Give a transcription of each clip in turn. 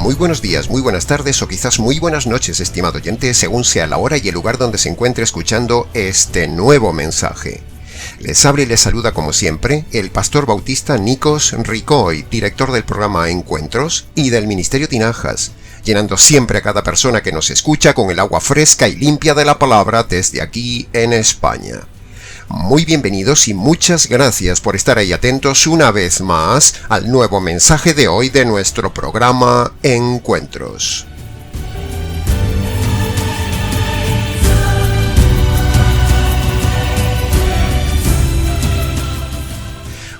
muy buenos días, muy buenas tardes o quizás muy buenas noches, estimado oyente, según sea la hora y el lugar donde se encuentre escuchando este nuevo mensaje. Les habla y les saluda como siempre el pastor bautista Nikos Ricoy, director del programa Encuentros y del Ministerio Tinajas, llenando siempre a cada persona que nos escucha con el agua fresca y limpia de la palabra desde aquí en España. Muy bienvenidos y muchas gracias por estar ahí atentos una vez más al nuevo mensaje de hoy de nuestro programa Encuentros.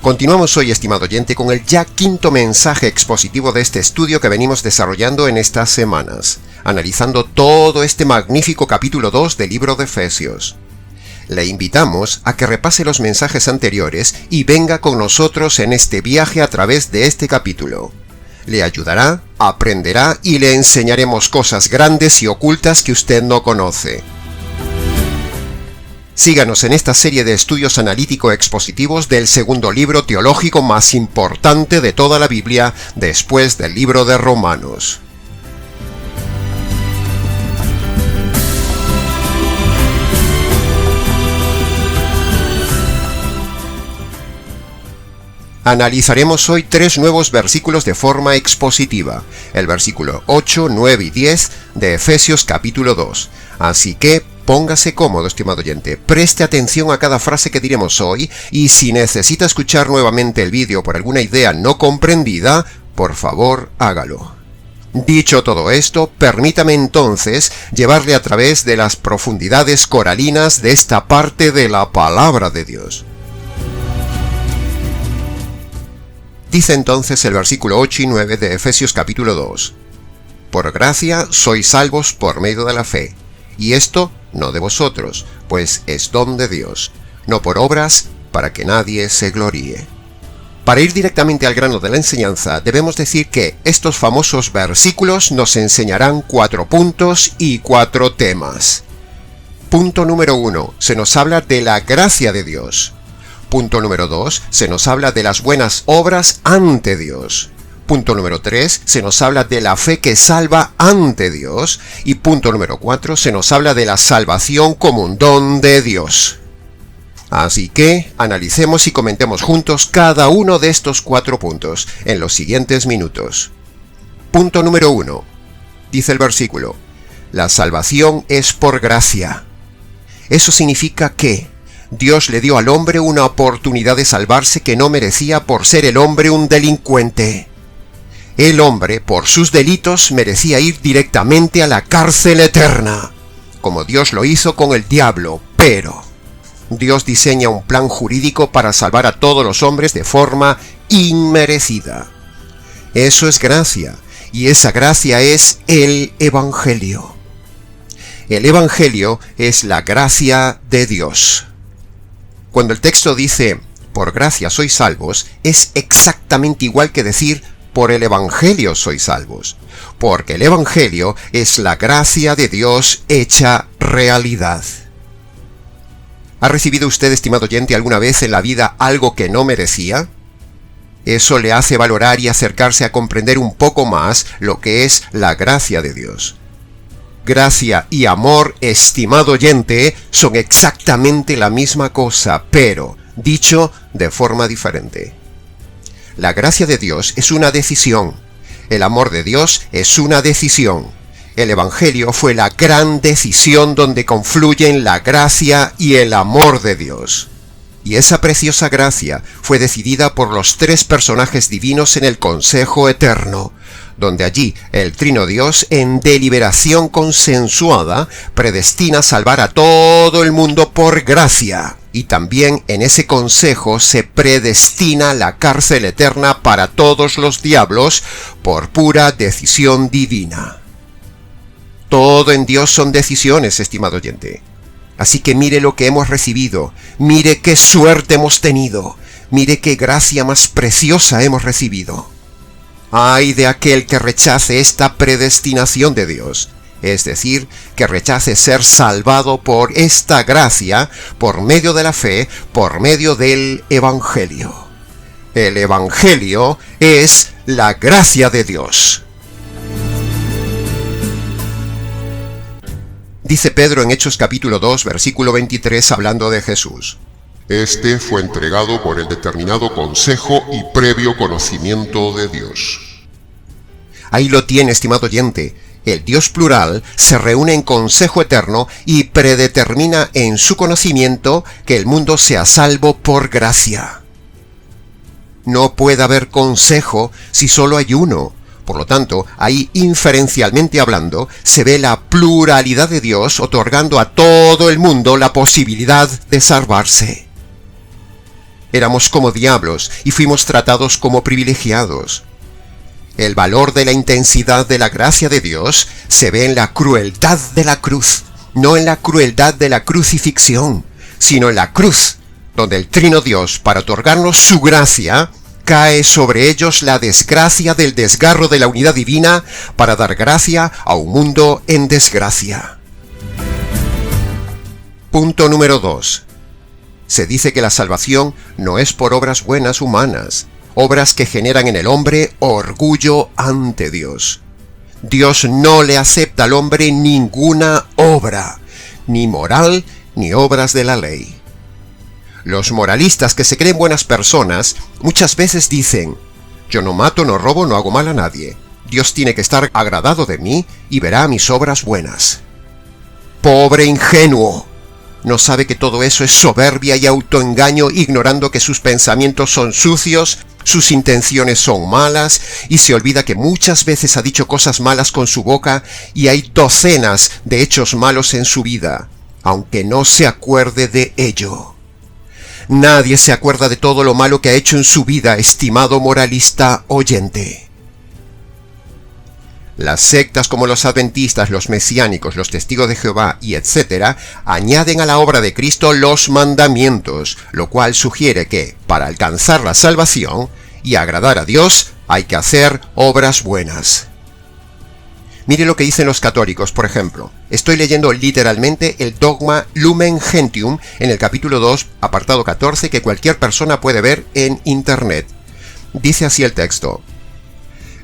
Continuamos hoy, estimado oyente, con el ya quinto mensaje expositivo de este estudio que venimos desarrollando en estas semanas, analizando todo este magnífico capítulo 2 del libro de Efesios. Le invitamos a que repase los mensajes anteriores y venga con nosotros en este viaje a través de este capítulo. Le ayudará, aprenderá y le enseñaremos cosas grandes y ocultas que usted no conoce. Síganos en esta serie de estudios analítico-expositivos del segundo libro teológico más importante de toda la Biblia, después del libro de Romanos. Analizaremos hoy 3 nuevos versículos de forma expositiva, el versículo 8, 9 y 10 de Efesios capítulo 2. Así que póngase cómodo, estimado oyente, preste atención a cada frase que diremos hoy y si necesita escuchar nuevamente el vídeo por alguna idea no comprendida, por favor hágalo. Dicho todo esto, permítame entonces llevarle a través de las profundidades coralinas de esta parte de la palabra de Dios. Dice entonces el versículo 8 y 9 de Efesios capítulo 2. Por gracia sois salvos por medio de la fe, y esto no de vosotros, pues es don de Dios, no por obras, para que nadie se gloríe. Para ir directamente al grano de la enseñanza, debemos decir que estos famosos versículos nos enseñarán 4 puntos y 4 temas. Punto número 1, se nos habla de la gracia de Dios. Punto número 2, se nos habla de las buenas obras ante Dios. Punto número 3, se nos habla de la fe que salva ante Dios. Y punto número 4, se nos habla de la salvación como un don de Dios. Así que analicemos y comentemos juntos cada uno de estos 4 puntos en los siguientes minutos. Punto número 1. Dice el versículo: la salvación es por gracia. Eso significa que Dios le dio al hombre una oportunidad de salvarse que no merecía por ser el hombre un delincuente. El hombre, por sus delitos, merecía ir directamente a la cárcel eterna, como Dios lo hizo con el diablo, pero Dios diseña un plan jurídico para salvar a todos los hombres de forma inmerecida. Eso es gracia, y esa gracia es el Evangelio. El Evangelio es la gracia de Dios. Cuando el texto dice, por gracia sois salvos, es exactamente igual que decir, por el Evangelio sois salvos, porque el Evangelio es la gracia de Dios hecha realidad. ¿Ha recibido usted, estimado oyente, alguna vez en la vida algo que no merecía? Eso le hace valorar y acercarse a comprender un poco más lo que es la gracia de Dios. Gracia y amor, estimado oyente, son exactamente la misma cosa, pero dicho de forma diferente. La gracia de Dios es una decisión. El amor de Dios es una decisión. El Evangelio fue la gran decisión donde confluyen la gracia y el amor de Dios. Y esa preciosa gracia fue decidida por los 3 personajes divinos en el Consejo Eterno, donde allí el Trino Dios, en deliberación consensuada, predestina salvar a todo el mundo por gracia. Y también en ese consejo se predestina la cárcel eterna para todos los diablos por pura decisión divina. Todo en Dios son decisiones, estimado oyente. Así que mire lo que hemos recibido, mire qué suerte hemos tenido, mire qué gracia más preciosa hemos recibido. ¡Ay de aquel que rechace esta predestinación de Dios! Es decir, que rechace ser salvado por esta gracia, por medio de la fe, por medio del Evangelio. El Evangelio es la gracia de Dios. Dice Pedro en Hechos capítulo 2, versículo 23, hablando de Jesús. Este fue entregado por el determinado consejo y previo conocimiento de Dios. Ahí lo tiene, estimado oyente. El Dios plural se reúne en consejo eterno y predetermina en su conocimiento que el mundo sea salvo por gracia. No puede haber consejo si solo hay uno. Por lo tanto, ahí inferencialmente hablando, se ve la pluralidad de Dios otorgando a todo el mundo la posibilidad de salvarse. Éramos como diablos y fuimos tratados como privilegiados. El valor de la intensidad de la gracia de Dios se ve en la crueldad de la cruz, no en la crueldad de la crucifixión, sino en la cruz, donde el Trino Dios, para otorgarnos su gracia, cae sobre ellos la desgracia del desgarro de la unidad divina para dar gracia a un mundo en desgracia. Punto número 2. Se dice que la salvación no es por obras buenas humanas, obras que generan en el hombre orgullo ante Dios. Dios no le acepta al hombre ninguna obra, ni moral ni obras de la ley. Los moralistas que se creen buenas personas muchas veces dicen: yo no mato, no robo, no hago mal a nadie. Dios tiene que estar agradado de mí y verá mis obras buenas. ¡Pobre ingenuo! No sabe que todo eso es soberbia y autoengaño, ignorando que sus pensamientos son sucios, sus intenciones son malas, y se olvida que muchas veces ha dicho cosas malas con su boca y hay docenas de hechos malos en su vida, aunque no se acuerde de ello. Nadie se acuerda de todo lo malo que ha hecho en su vida, estimado moralista oyente. Las sectas como los adventistas, los mesiánicos, los testigos de Jehová y etc. añaden a la obra de Cristo los mandamientos, lo cual sugiere que, para alcanzar la salvación y agradar a Dios, hay que hacer obras buenas. Mire lo que dicen los católicos, por ejemplo. Estoy leyendo literalmente el dogma Lumen Gentium en el capítulo 2, apartado 14, que cualquier persona puede ver en internet. Dice así el texto: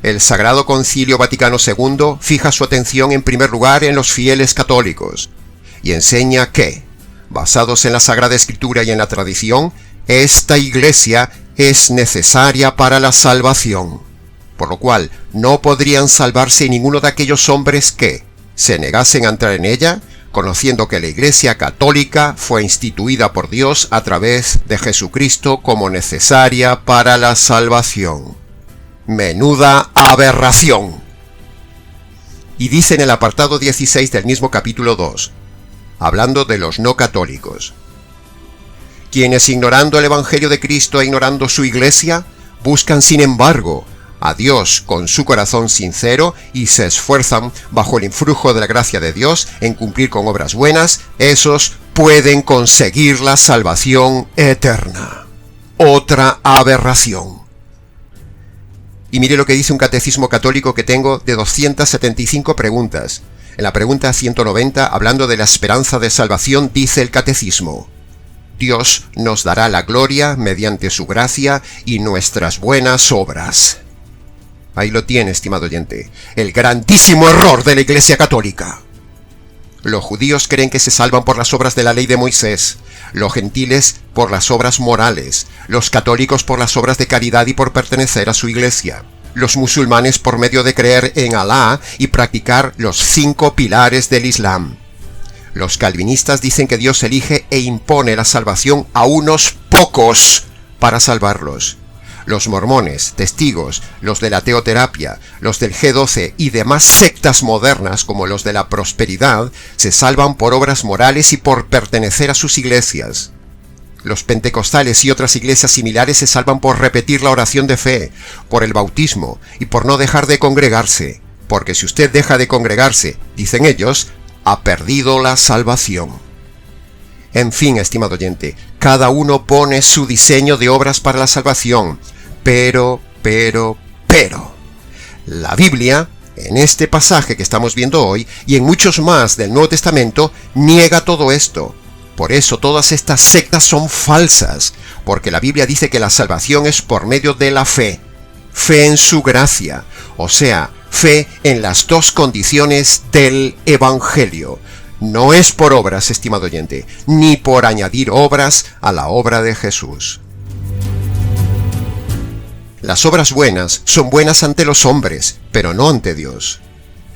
el Sagrado Concilio Vaticano II fija su atención en primer lugar en los fieles católicos y enseña que, basados en la Sagrada Escritura y en la tradición, esta Iglesia es necesaria para la salvación, por lo cual no podrían salvarse ninguno de aquellos hombres que se negasen a entrar en ella, conociendo que la Iglesia Católica fue instituida por Dios a través de Jesucristo como necesaria para la salvación. ¡Menuda aberración! Y dice en el apartado 16 del mismo capítulo 2, hablando de los no católicos: quienes, ignorando el Evangelio de Cristo e ignorando su Iglesia, buscan sin embargo a Dios con su corazón sincero y se esfuerzan bajo el influjo de la gracia de Dios en cumplir con obras buenas, esos pueden conseguir la salvación eterna. Otra aberración. Y mire lo que dice un catecismo católico que tengo de 275 preguntas. En la pregunta 190, hablando de la esperanza de salvación, dice el catecismo: Dios nos dará la gloria mediante su gracia y nuestras buenas obras. Ahí lo tiene, estimado oyente, el grandísimo error de la Iglesia Católica. Los judíos creen que se salvan por las obras de la ley de Moisés, los gentiles por las obras morales, los católicos por las obras de caridad y por pertenecer a su iglesia, los musulmanes por medio de creer en Alá y practicar los 5 pilares del Islam. Los calvinistas dicen que Dios elige e impone la salvación a unos pocos para salvarlos. Los mormones, testigos, los de la teoterapia, los del G12 y demás sectas modernas como los de la prosperidad se salvan por obras morales y por pertenecer a sus iglesias. Los pentecostales y otras iglesias similares se salvan por repetir la oración de fe, por el bautismo y por no dejar de congregarse, porque si usted deja de congregarse, dicen ellos, ha perdido la salvación. En fin, estimado oyente, cada uno pone su diseño de obras para la salvación, pero, la Biblia, en este pasaje que estamos viendo hoy, y en muchos más del Nuevo Testamento, niega todo esto. Por eso todas estas sectas son falsas, porque la Biblia dice que la salvación es por medio de la fe en su gracia, o sea, fe en las dos condiciones del Evangelio, no es por obras, estimado oyente, ni por añadir obras a la obra de Jesús. Las obras buenas son buenas ante los hombres, pero no ante Dios.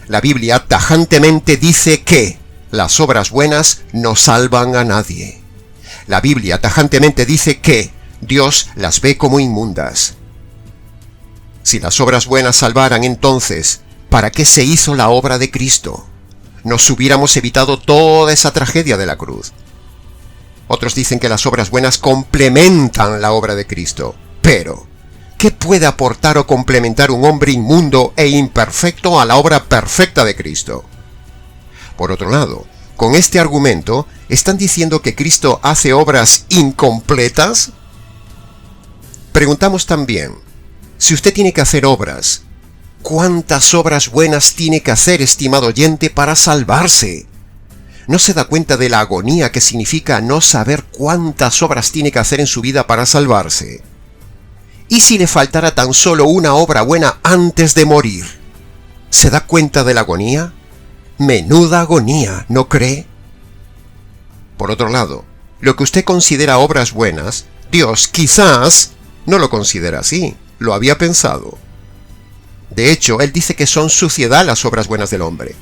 La Biblia tajantemente dice que las obras buenas no salvan a nadie. La Biblia tajantemente dice que Dios las ve como inmundas. Si las obras buenas salvaran, entonces, ¿para qué se hizo la obra de Cristo? Nos hubiéramos evitado toda esa tragedia de la cruz. Otros dicen que las obras buenas complementan la obra de Cristo. Pero, ¿qué puede aportar o complementar un hombre inmundo e imperfecto a la obra perfecta de Cristo? Por otro lado, con este argumento, ¿están diciendo que Cristo hace obras incompletas? Preguntamos también, si usted tiene que hacer obras, ¿cuántas obras buenas tiene que hacer, estimado oyente, para salvarse? ¿No se da cuenta de la agonía que significa no saber cuántas obras tiene que hacer en su vida para salvarse? ¿Y si le faltara tan solo una obra buena antes de morir? ¿Se da cuenta de la agonía? Menuda agonía, ¿no cree? Por otro lado, lo que usted considera obras buenas, Dios quizás no lo considera así, lo había pensado. De hecho, Él dice que son suciedad las obras buenas del hombre.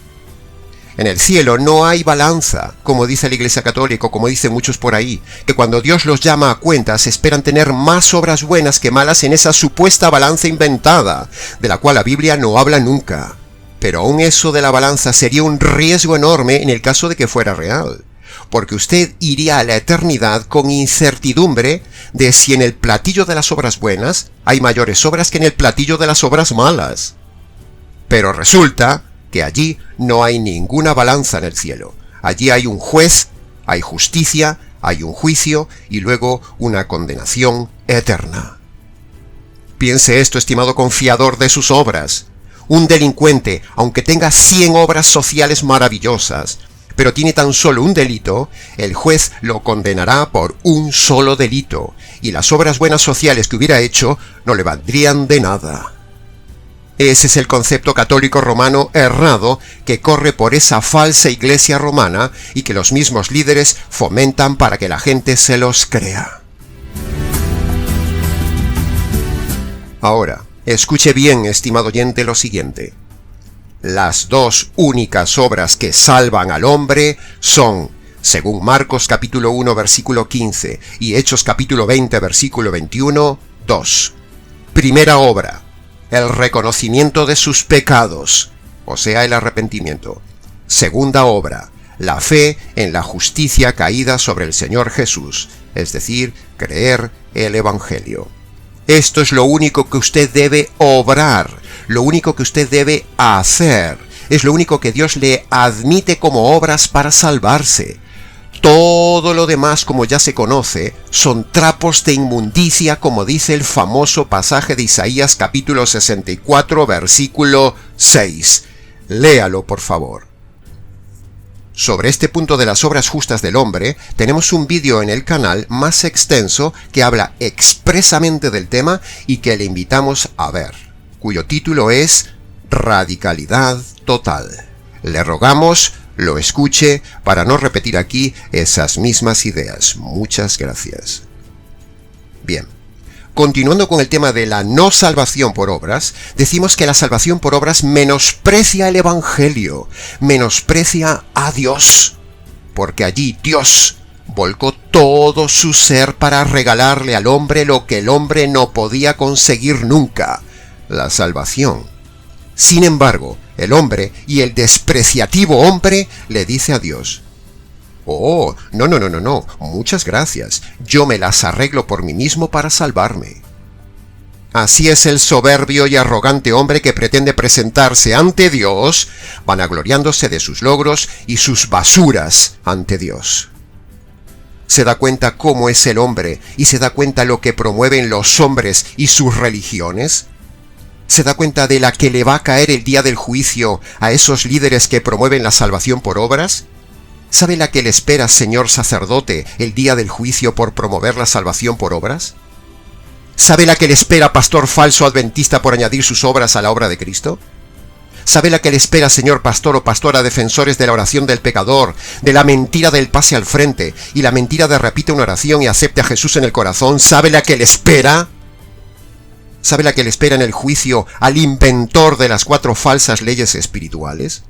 En el cielo no hay balanza, como dice la Iglesia Católica, o como dicen muchos por ahí, que cuando Dios los llama a cuentas esperan tener más obras buenas que malas en esa supuesta balanza inventada, de la cual la Biblia no habla nunca. Pero aún eso de la balanza sería un riesgo enorme en el caso de que fuera real, porque usted iría a la eternidad con incertidumbre de si en el platillo de las obras buenas hay mayores obras que en el platillo de las obras malas. Pero resulta que allí no hay ninguna balanza en el cielo. Allí hay un juez, hay justicia, hay un juicio y luego una condenación eterna. Piense esto, estimado confiador de sus obras. Un delincuente, aunque tenga 100 obras sociales maravillosas, pero tiene tan solo un delito, el juez lo condenará por un solo delito, y las obras buenas sociales que hubiera hecho no le valdrían de nada. Ese es el concepto católico romano errado que corre por esa falsa iglesia romana y que los mismos líderes fomentan para que la gente se los crea. Ahora, escuche bien, estimado oyente, lo siguiente. Las dos únicas obras que salvan al hombre son, según Marcos capítulo 1 versículo 15 y Hechos capítulo 20 versículo 21, 2. Primera obra, el reconocimiento de sus pecados, o sea, el arrepentimiento. Segunda obra, la fe en la justicia caída sobre el Señor Jesús, es decir, creer el Evangelio. Esto es lo único que usted debe obrar, lo único que usted debe hacer, es lo único que Dios le admite como obras para salvarse. Todo lo demás, como ya se conoce, son trapos de inmundicia, como dice el famoso pasaje de Isaías capítulo 64, versículo 6. Léalo, por favor. Sobre este punto de las obras justas del hombre, tenemos un vídeo en el canal más extenso que habla expresamente del tema y que le invitamos a ver, cuyo título es Radicalidad Total. Le rogamos lo escuche para no repetir aquí esas mismas ideas. Muchas gracias. Bien. Continuando con el tema de la no salvación por obras, decimos que la salvación por obras menosprecia el Evangelio, menosprecia a Dios, porque allí Dios volcó todo su ser para regalarle al hombre lo que el hombre no podía conseguir nunca, la salvación. Sin embargo, el hombre y el despreciativo hombre le dice a Dios: «Oh, no, muchas gracias, yo me las arreglo por mí mismo para salvarme». Así es el soberbio y arrogante hombre que pretende presentarse ante Dios, vanagloriándose de sus logros y sus basuras ante Dios. ¿Se da cuenta cómo es el hombre y se da cuenta lo que promueven los hombres y sus religiones? ¿Se da cuenta de la que le va a caer el día del juicio a esos líderes que promueven la salvación por obras? ¿Sabe la que le espera, señor sacerdote, el día del juicio por promover la salvación por obras? ¿Sabe la que le espera, pastor falso adventista, por añadir sus obras a la obra de Cristo? ¿Sabe la que le espera, señor pastor o pastora, defensores de la oración del pecador, de la mentira del pase al frente y la mentira de repite una oración y acepte a Jesús en el corazón? ¿Sabe la que le espera? ¿Sabe la que le espera en el juicio al inventor de las 4 falsas leyes espirituales?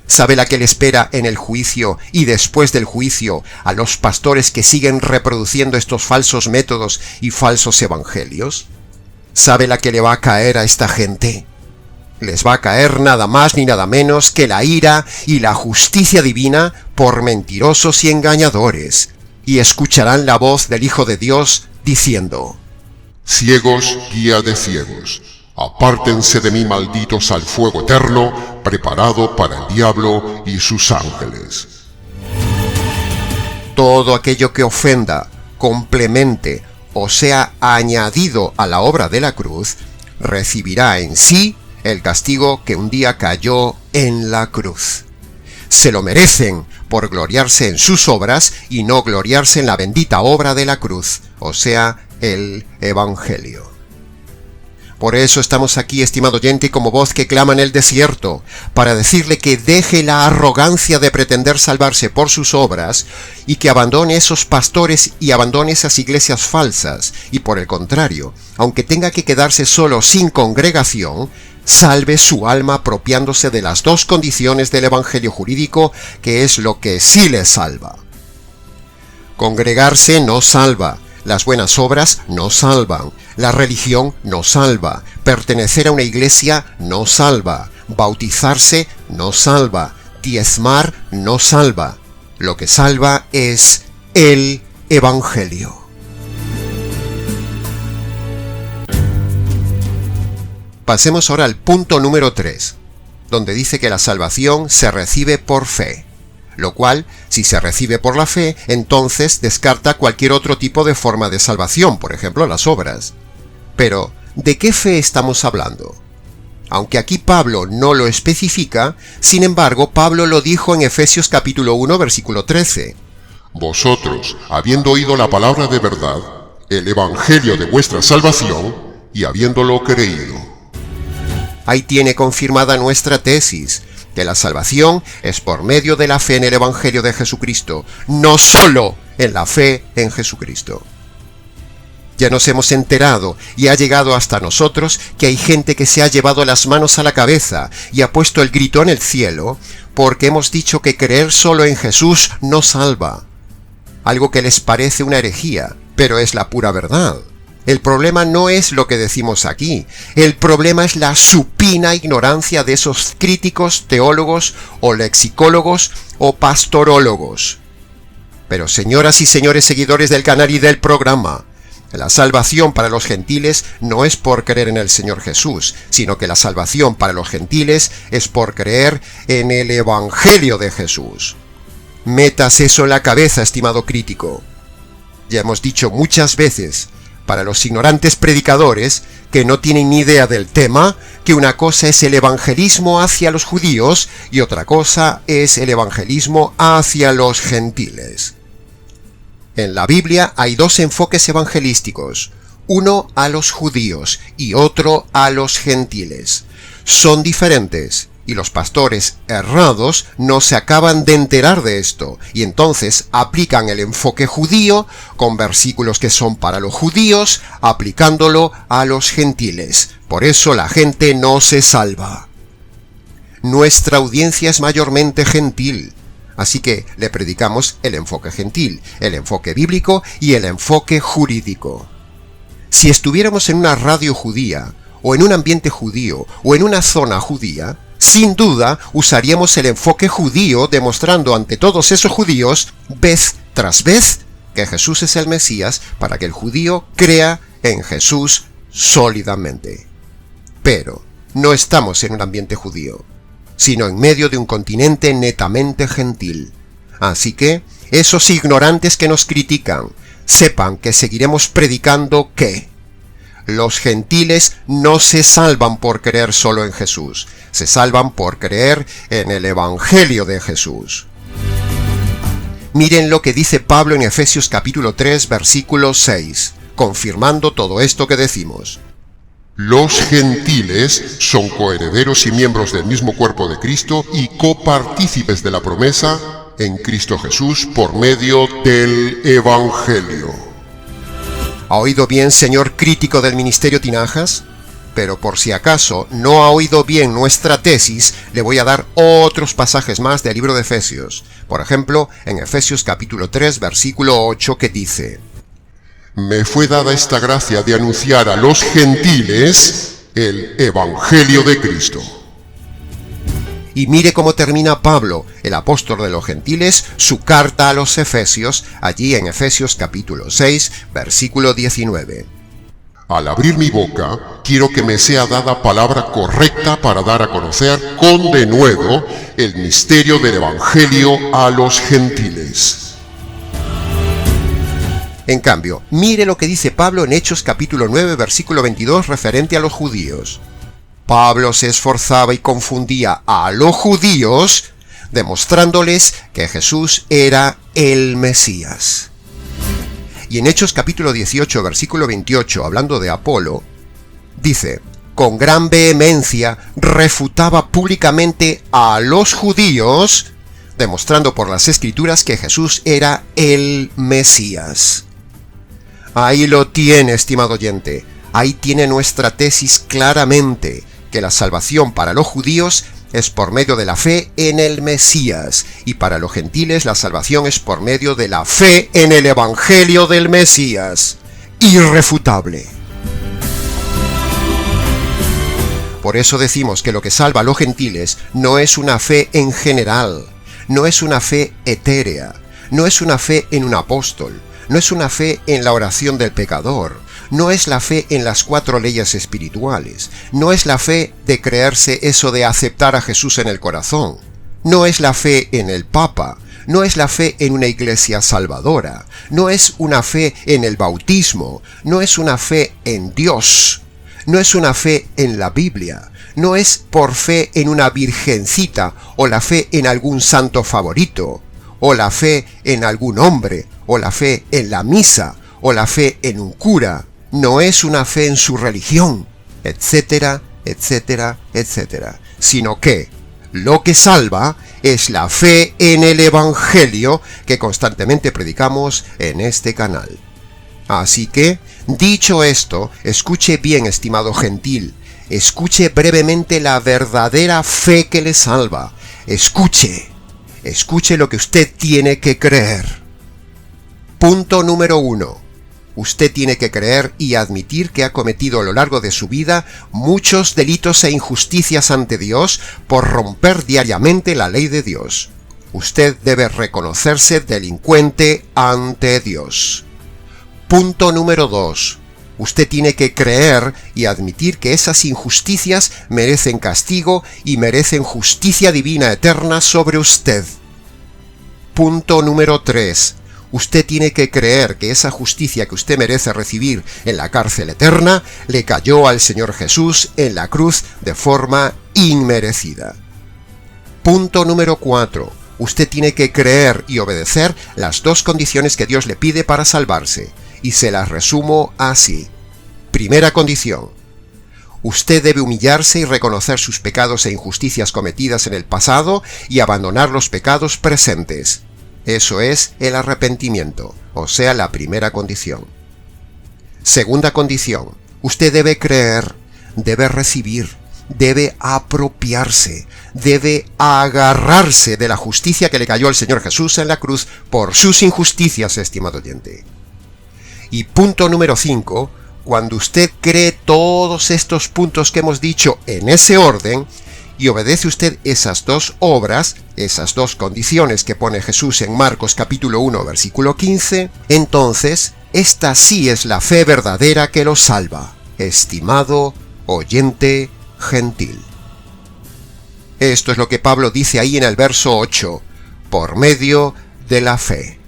¿Sabe la que le espera en el juicio y después del juicio a los pastores que siguen reproduciendo estos falsos métodos y falsos evangelios? ¿Sabe la que le va a caer a esta gente? Les va a caer nada más ni nada menos que la ira y la justicia divina por mentirosos y engañadores, y escucharán la voz del Hijo de Dios diciendo: Ciegos, guía de ciegos, apártense de mí, malditos, al fuego eterno, preparado para el diablo y sus ángeles. Todo aquello que ofenda, complemente o sea añadido a la obra de la cruz, recibirá en sí el castigo que un día cayó en la cruz. Se lo merecen por gloriarse en sus obras y no gloriarse en la bendita obra de la cruz, o sea, el Evangelio. Por eso estamos aquí, estimado oyente, como voz que clama en el desierto, para decirle que deje la arrogancia de pretender salvarse por sus obras y que abandone esos pastores y abandone esas iglesias falsas, y por el contrario, aunque tenga que quedarse solo sin congregación, salve su alma apropiándose de las 2 condiciones del Evangelio jurídico, que es lo que sí le salva. Congregarse no salva. Las buenas obras no salvan, la religión no salva, pertenecer a una iglesia no salva, bautizarse no salva, diezmar no salva. Lo que salva es el Evangelio. Pasemos ahora al punto número 3, donde dice que la salvación se recibe por fe. Lo cual, si se recibe por la fe, entonces descarta cualquier otro tipo de forma de salvación, por ejemplo, las obras. Pero, ¿de qué fe estamos hablando? Aunque aquí Pablo no lo especifica, sin embargo, Pablo lo dijo en Efesios capítulo 1, versículo 13. Vosotros, habiendo oído la palabra de verdad, el evangelio de vuestra salvación, y habiéndolo creído. Ahí tiene confirmada nuestra tesis, que la salvación es por medio de la fe en el Evangelio de Jesucristo, no solo en la fe en Jesucristo. Ya nos hemos enterado y ha llegado hasta nosotros que hay gente que se ha llevado las manos a la cabeza y ha puesto el grito en el cielo porque hemos dicho que creer solo en Jesús no salva. Algo que les parece una herejía, pero es la pura verdad. El problema no es lo que decimos aquí, el problema es la supina ignorancia de esos críticos, teólogos o lexicólogos o pastorólogos. Pero señoras y señores seguidores del canal y del programa, la salvación para los gentiles no es por creer en el Señor Jesús, sino que la salvación para los gentiles es por creer en el Evangelio de Jesús. Metas eso en la cabeza, estimado crítico. Ya hemos dicho muchas veces, para los ignorantes predicadores que no tienen ni idea del tema, que una cosa es el evangelismo hacia los judíos y otra cosa es el evangelismo hacia los gentiles. En la Biblia hay 2 enfoques evangelísticos, uno a los judíos y otro a los gentiles. Son diferentes. Y los pastores errados no se acaban de enterar de esto, y entonces aplican el enfoque judío con versículos que son para los judíos, aplicándolo a los gentiles. Por eso la gente no se salva. Nuestra audiencia es mayormente gentil, así que le predicamos el enfoque gentil, el enfoque bíblico y el enfoque jurídico. Si estuviéramos en una radio judía, o en un ambiente judío, o en una zona judía, sin duda usaríamos el enfoque judío demostrando ante todos esos judíos, vez tras vez, que Jesús es el Mesías para que el judío crea en Jesús sólidamente. Pero no estamos en un ambiente judío, sino en medio de un continente netamente gentil. Así que, esos ignorantes que nos critican, sepan que seguiremos predicando que los gentiles no se salvan por creer solo en Jesús, se salvan por creer en el Evangelio de Jesús. Miren lo que dice Pablo en Efesios capítulo 3, versículo 6, confirmando todo esto que decimos. Los gentiles son coherederos y miembros del mismo cuerpo de Cristo y copartícipes de la promesa en Cristo Jesús por medio del Evangelio. ¿Ha oído bien, señor crítico del Ministerio Tinajas? Pero por si acaso no ha oído bien nuestra tesis, le voy a dar otros pasajes más del libro de Efesios. Por ejemplo, en Efesios capítulo 3, versículo 8, que dice: Me fue dada esta gracia de anunciar a los gentiles el Evangelio de Cristo. Y mire cómo termina Pablo, el apóstol de los gentiles, su carta a los Efesios, allí en Efesios capítulo 6, versículo 19. Al abrir mi boca, quiero que me sea dada palabra correcta para dar a conocer con denuedo el misterio del Evangelio a los gentiles. En cambio, mire lo que dice Pablo en Hechos capítulo 9, versículo 22, referente a los judíos. Pablo se esforzaba y confundía a los judíos, demostrándoles que Jesús era el Mesías. Y en Hechos capítulo 18, versículo 28, hablando de Apolo, dice: con gran vehemencia refutaba públicamente a los judíos, demostrando por las Escrituras que Jesús era el Mesías. Ahí lo tiene, estimado oyente. Ahí tiene nuestra tesis claramente, que la salvación para los judíos es por medio de la fe en el Mesías, y para los gentiles la salvación es por medio de la fe en el Evangelio del Mesías. Irrefutable. Por eso decimos que lo que salva a los gentiles no es una fe en general, no es una fe etérea, no es una fe en un apóstol, no es una fe en la oración del pecador, no es la fe en las 4 leyes espirituales, no es la fe de creerse eso de aceptar a Jesús en el corazón, no es la fe en el Papa, no es la fe en una iglesia salvadora, no es una fe en el bautismo, no es una fe en Dios, no es una fe en la Biblia, no es por fe en una virgencita o la fe en algún santo favorito, o la fe en algún hombre, o la fe en la misa, o la fe en un cura, no es una fe en su religión, etcétera, etcétera, etcétera, sino que lo que salva es la fe en el Evangelio que constantemente predicamos en este canal. Así que, dicho esto, escuche bien, estimado gentil, escuche brevemente la verdadera fe que le salva, escuche lo que usted tiene que creer. Punto número 1. Usted tiene que creer y admitir que ha cometido a lo largo de su vida muchos delitos e injusticias ante Dios por romper diariamente la ley de Dios. Usted debe reconocerse delincuente ante Dios. Punto número 2. Usted tiene que creer y admitir que esas injusticias merecen castigo y merecen justicia divina eterna sobre usted. Punto número 3. Usted tiene que creer que esa justicia que usted merece recibir en la cárcel eterna le cayó al Señor Jesús en la cruz de forma inmerecida. Punto número 4. Usted tiene que creer y obedecer las 2 condiciones que Dios le pide para salvarse, y se las resumo así. Primera condición. Usted debe humillarse y reconocer sus pecados e injusticias cometidas en el pasado y abandonar los pecados presentes. Eso es el arrepentimiento, o sea, la primera condición. Segunda condición. Usted debe creer, debe recibir, debe apropiarse, debe agarrarse de la justicia que le cayó al Señor Jesús en la cruz por sus injusticias, estimado oyente. Y punto número 5, cuando usted cree todos estos puntos que hemos dicho en ese orden, y obedece usted esas 2 obras, esas 2 condiciones que pone Jesús en Marcos capítulo 1, versículo 15, entonces, esta sí es la fe verdadera que lo salva, estimado oyente gentil. Esto es lo que Pablo dice ahí en el verso 8, por medio de la fe.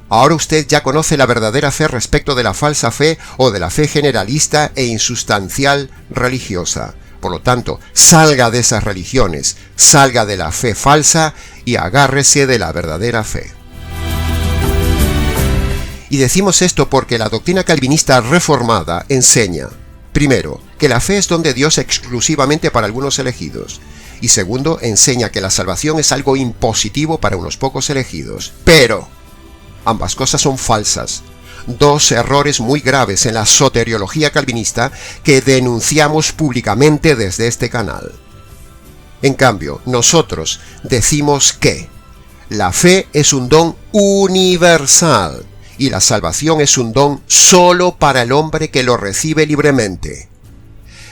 Ahora usted ya conoce la verdadera fe respecto de la falsa fe o de la fe generalista e insustancial religiosa. Por lo tanto, salga de esas religiones, salga de la fe falsa y agárrese de la verdadera fe. Y decimos esto porque la doctrina calvinista reformada enseña, primero, que la fe es don de Dios exclusivamente para algunos elegidos. Y segundo, enseña que la salvación es algo impositivo para unos pocos elegidos. Pero ambas cosas son falsas. Dos errores muy graves en la soteriología calvinista que denunciamos públicamente desde este canal. En cambio, nosotros decimos que la fe es un don universal y la salvación es un don solo para el hombre que lo recibe libremente.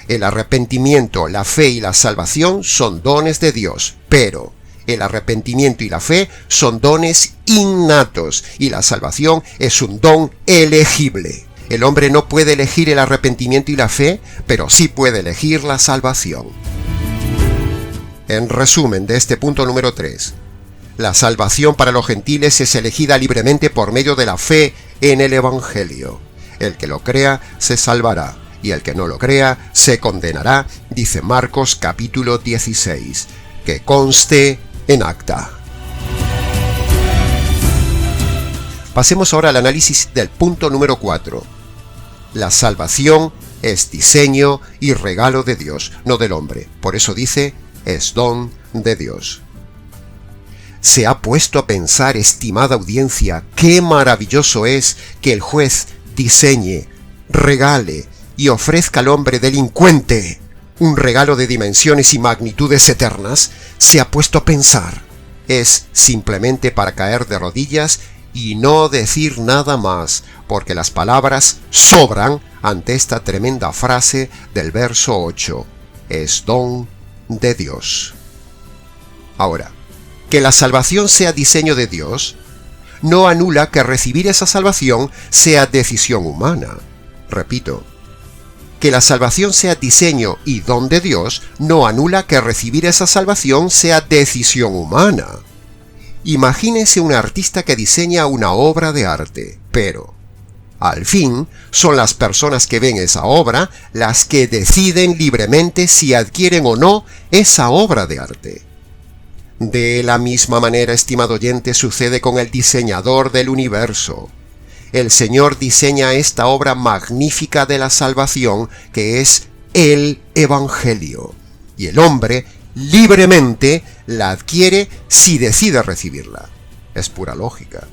El arrepentimiento, la fe y la salvación son dones de Dios, pero el arrepentimiento y la fe son dones innatos y la salvación es un don elegible. El hombre no puede elegir el arrepentimiento y la fe, pero sí puede elegir la salvación. En resumen de este punto número 3, la salvación para los gentiles es elegida libremente por medio de la fe en el Evangelio. El que lo crea se salvará, y el que no lo crea se condenará, dice Marcos capítulo 16, que conste en acta. Pasemos ahora al análisis del punto número 4. La salvación es diseño y regalo de Dios, no del hombre. Por eso dice, es don de Dios. ¿Se ha puesto a pensar, estimada audiencia, qué maravilloso es que el juez diseñe, regale y ofrezca al hombre delincuente un regalo de dimensiones y magnitudes eternas? ¿Se ha puesto a pensar? Es simplemente para caer de rodillas y no decir nada más, porque las palabras sobran ante esta tremenda frase del verso 8. Es don de Dios. Ahora, que la salvación sea diseño de Dios no anula que recibir esa salvación sea decisión humana. Repito, que la salvación sea diseño y don de Dios no anula que recibir esa salvación sea decisión humana. Imagínense un artista que diseña una obra de arte, pero al fin son las personas que ven esa obra las que deciden libremente si adquieren o no esa obra de arte. De la misma manera, estimado oyente, sucede con el diseñador del universo. El Señor diseña esta obra magnífica de la salvación, que es el Evangelio, y el hombre libremente la adquiere si decide recibirla. Es pura lógica.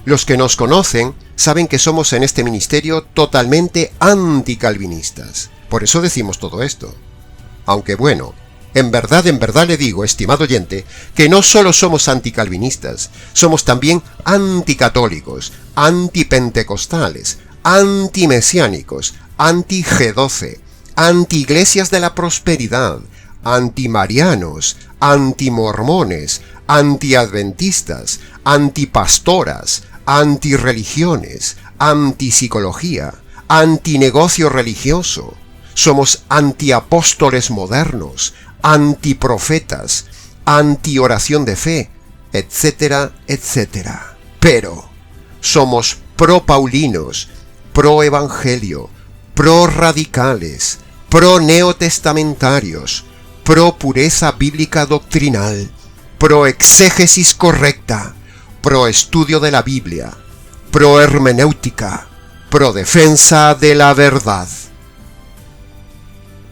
Los que nos conocen saben que somos en este ministerio totalmente anticalvinistas. Por eso decimos todo esto. Aunque bueno, en verdad le digo, estimado oyente, que no solo somos anticalvinistas, somos también anticatólicos, antipentecostales, antimesiánicos, anti-G12, anti-iglesias de la prosperidad, antimarianos, antimormones, antiadventistas, antipastoras, antirreligiones, antipsicología, antinegocio religioso. Somos antiapóstoles modernos, antiprofetas, antioración de fe, etcétera, etcétera. Pero somos pro-paulinos, pro-evangelio, pro-radicales, pro-neotestamentarios, pro-pureza bíblica doctrinal, pro-exégesis correcta, pro-estudio de la Biblia, pro-hermenéutica, pro-defensa de la verdad.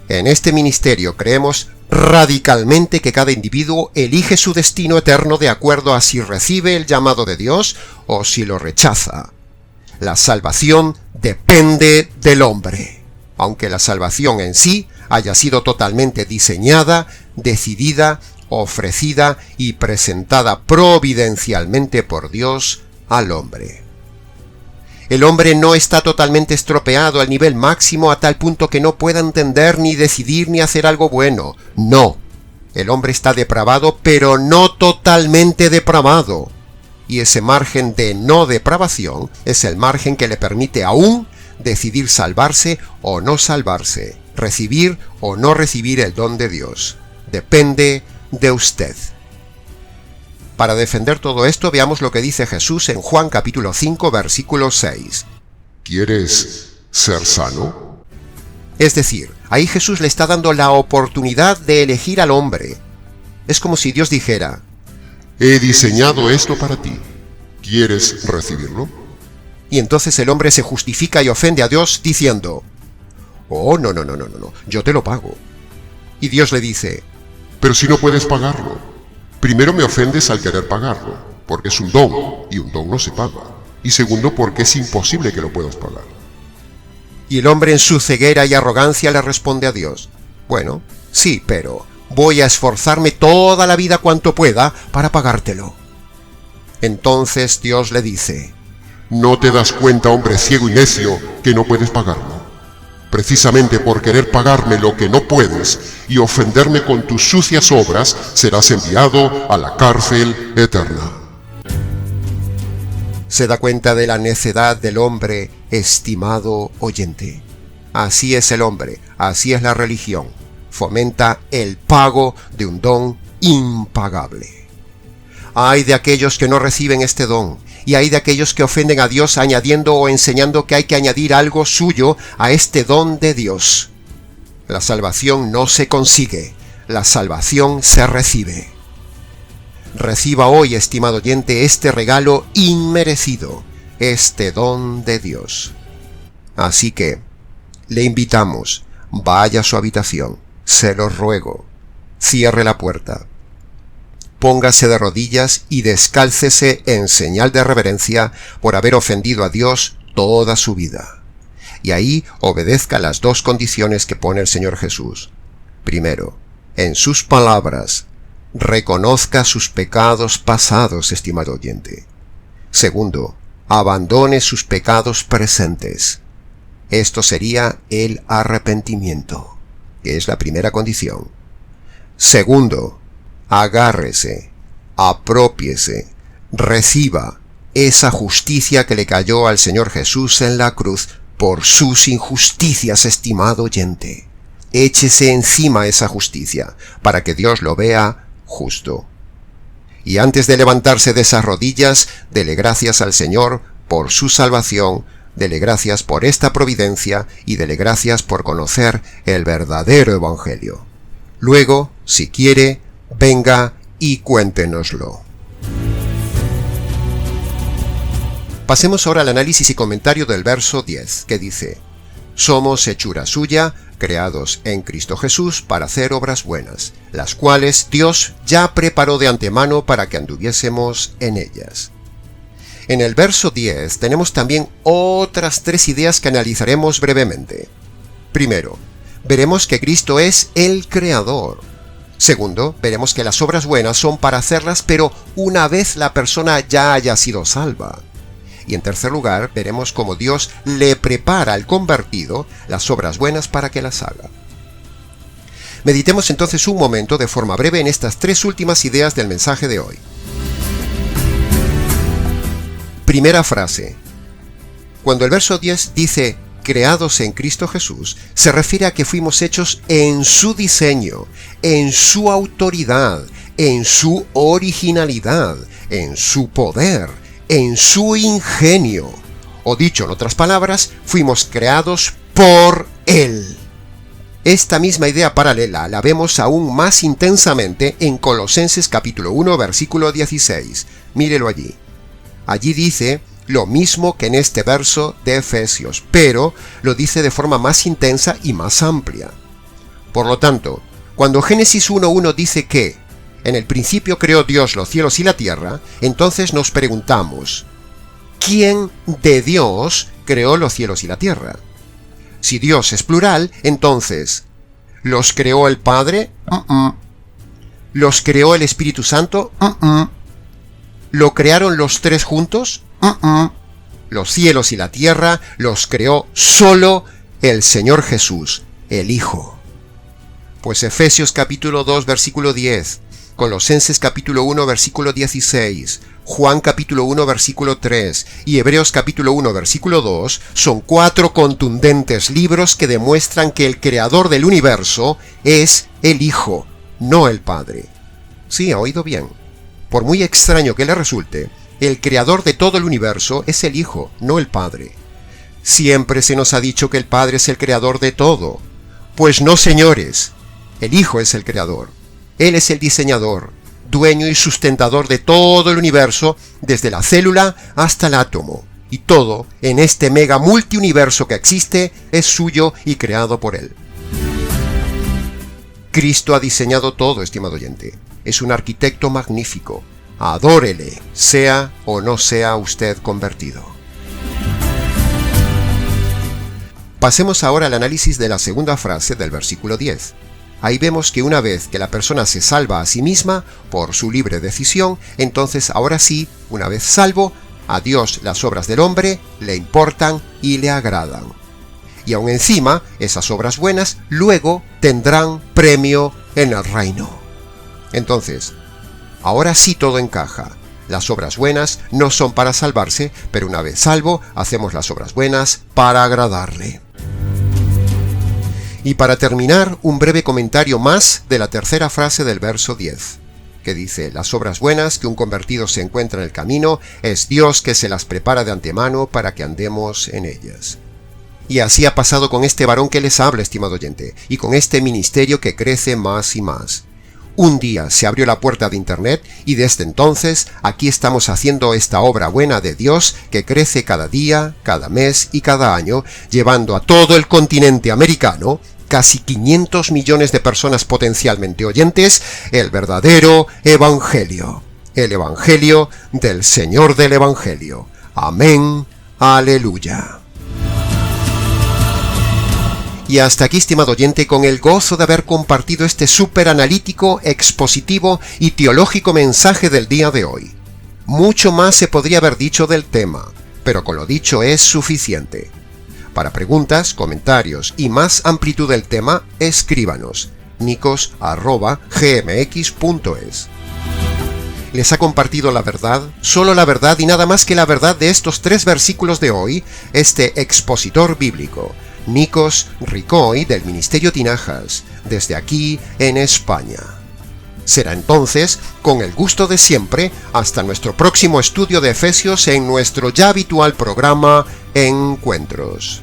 En este ministerio creemos radicalmente que cada individuo elige su destino eterno de acuerdo a si recibe el llamado de Dios o si lo rechaza. La salvación depende del hombre, aunque la salvación en sí haya sido totalmente diseñada, decidida, ofrecida y presentada providencialmente por Dios al hombre. El hombre no está totalmente estropeado al nivel máximo a tal punto que no pueda entender ni decidir ni hacer algo bueno. No. El hombre está depravado, pero no totalmente depravado. Y ese margen de no depravación es el margen que le permite aún decidir salvarse o no salvarse, recibir o no recibir el don de Dios. Depende de usted. Para defender todo esto, veamos lo que dice Jesús en Juan capítulo 5, versículo 6. ¿Quieres ser sano? Es decir, ahí Jesús le está dando la oportunidad de elegir al hombre. Es como si Dios dijera: He diseñado esto para ti. ¿Quieres recibirlo? Y entonces el hombre se justifica y ofende a Dios diciendo: Oh, no, yo te lo pago. Y Dios le dice, pero si no puedes pagarlo, primero me ofendes al querer pagarlo, porque es un don, y un don no se paga. Y segundo, porque es imposible que lo puedas pagar. Y el hombre en su ceguera y arrogancia le responde a Dios, bueno, sí, pero voy a esforzarme toda la vida cuanto pueda para pagártelo. Entonces Dios le dice, ¿no te das cuenta, hombre ciego y necio, que no puedes pagarlo? Precisamente por querer pagarme lo que no puedes y ofenderme con tus sucias obras, serás enviado a la cárcel eterna. ¿Se da cuenta de la necedad del hombre, estimado oyente? Así es el hombre, así es la religión. Fomenta el pago de un don impagable. Ay de aquellos que no reciben este don, y hay de aquellos que ofenden a Dios añadiendo o enseñando que hay que añadir algo suyo a este don de Dios. La salvación no se consigue, la salvación se recibe. Reciba hoy, estimado oyente, este regalo inmerecido, este don de Dios. Así que, le invitamos, vaya a su habitación, se lo ruego, cierre la puerta, póngase de rodillas y descálcese en señal de reverencia por haber ofendido a Dios toda su vida. Y ahí obedezca las dos condiciones que pone el Señor Jesús. Primero, en sus palabras, reconozca sus pecados pasados, estimado oyente. Segundo, abandone sus pecados presentes. Esto sería el arrepentimiento, que es la primera condición. Segundo, agárrese, apropiese, reciba esa justicia que le cayó al Señor Jesús en la cruz por sus injusticias, estimado oyente. Échese encima esa justicia para que Dios lo vea justo. Y antes de levantarse de esas rodillas, dele gracias al Señor por su salvación, dele gracias por esta providencia y dele gracias por conocer el verdadero Evangelio. Luego, si quiere, venga y cuéntenoslo. Pasemos ahora al análisis y comentario del verso 10, que dice: somos hechura suya, creados en Cristo Jesús para hacer obras buenas, las cuales Dios ya preparó de antemano para que anduviésemos en ellas. En el verso 10 tenemos también otras tres ideas que analizaremos brevemente. Primero, veremos que Cristo es el Creador. Segundo, veremos que las obras buenas son para hacerlas, pero una vez la persona ya haya sido salva. Y en tercer lugar, veremos cómo Dios le prepara al convertido las obras buenas para que las haga. Meditemos entonces un momento de forma breve en estas tres últimas ideas del mensaje de hoy. Primera frase. Cuando el verso 10 dice creados en Cristo Jesús, se refiere a que fuimos hechos en su diseño, en su autoridad, en su originalidad, en su poder, en su ingenio. O dicho en otras palabras, fuimos creados por Él. Esta misma idea paralela la vemos aún más intensamente en Colosenses capítulo 1, versículo 16. Mírelo allí. Allí dice lo mismo que en este verso de Efesios, pero lo dice de forma más intensa y más amplia. Por lo tanto, cuando Génesis 1:1 dice que en el principio creó Dios los cielos y la tierra, entonces nos preguntamos, ¿quién de Dios creó los cielos y la tierra? Si Dios es plural, entonces, ¿los creó el Padre? ¿Los creó el Espíritu Santo? ¿Lo crearon los tres juntos? Los cielos y la tierra los creó solo el Señor Jesús, el Hijo. Pues Efesios capítulo 2, versículo 10, Colosenses capítulo 1, versículo 16, Juan capítulo 1, versículo 3 y Hebreos capítulo 1, versículo 2 son cuatro contundentes libros que demuestran que el creador del universo es el Hijo, no el Padre. Sí, ha oído bien. Por muy extraño que le resulte, el creador de todo el universo es el Hijo, no el Padre. Siempre se nos ha dicho que el Padre es el creador de todo. Pues no, señores. El Hijo es el creador. Él es el diseñador, dueño y sustentador de todo el universo, desde la célula hasta el átomo. y todo en este mega multiuniverso que existe es suyo y creado por Él. Cristo ha diseñado todo, estimado oyente. Es un arquitecto magnífico. Adórele, sea o no sea usted convertido. Pasemos ahora al análisis de la segunda frase del versículo 10. Ahí vemos que una vez que la persona se salva a sí misma por su libre decisión, entonces ahora sí, una vez salvo, a Dios las obras del hombre le importan y le agradan. Y aún encima, esas obras buenas luego tendrán premio en el reino. Entonces, ahora sí todo encaja. Las obras buenas no son para salvarse, pero una vez salvo, hacemos las obras buenas para agradarle. Y para terminar, un breve comentario más de la tercera frase del verso 10, que dice: las obras buenas que un convertido se encuentra en el camino, es Dios que se las prepara de antemano para que andemos en ellas. Y así ha pasado con este varón que les habla, estimado oyente, y con este ministerio que crece más y más. Un día se abrió la puerta de Internet y desde entonces aquí estamos haciendo esta obra buena de Dios que crece cada día, cada mes y cada año, llevando a todo el continente americano, casi 500 millones de personas potencialmente oyentes, el verdadero Evangelio. El Evangelio del Señor del Evangelio. Amén. Aleluya. Y hasta aquí, estimado oyente, con el gozo de haber compartido este súper analítico, expositivo y teológico mensaje del día de hoy. Mucho más se podría haber dicho del tema, pero con lo dicho es suficiente. Para preguntas, comentarios y más amplitud del tema, escríbanos nicos@gmx.es. Les ha compartido la verdad, solo la verdad y nada más que la verdad de estos 3 versículos de hoy, este expositor bíblico, Nikos Ricoy, del Ministerio Tinajas, desde aquí en España. Será entonces, con el gusto de siempre, hasta nuestro próximo estudio de Efesios en nuestro ya habitual programa Encuentros.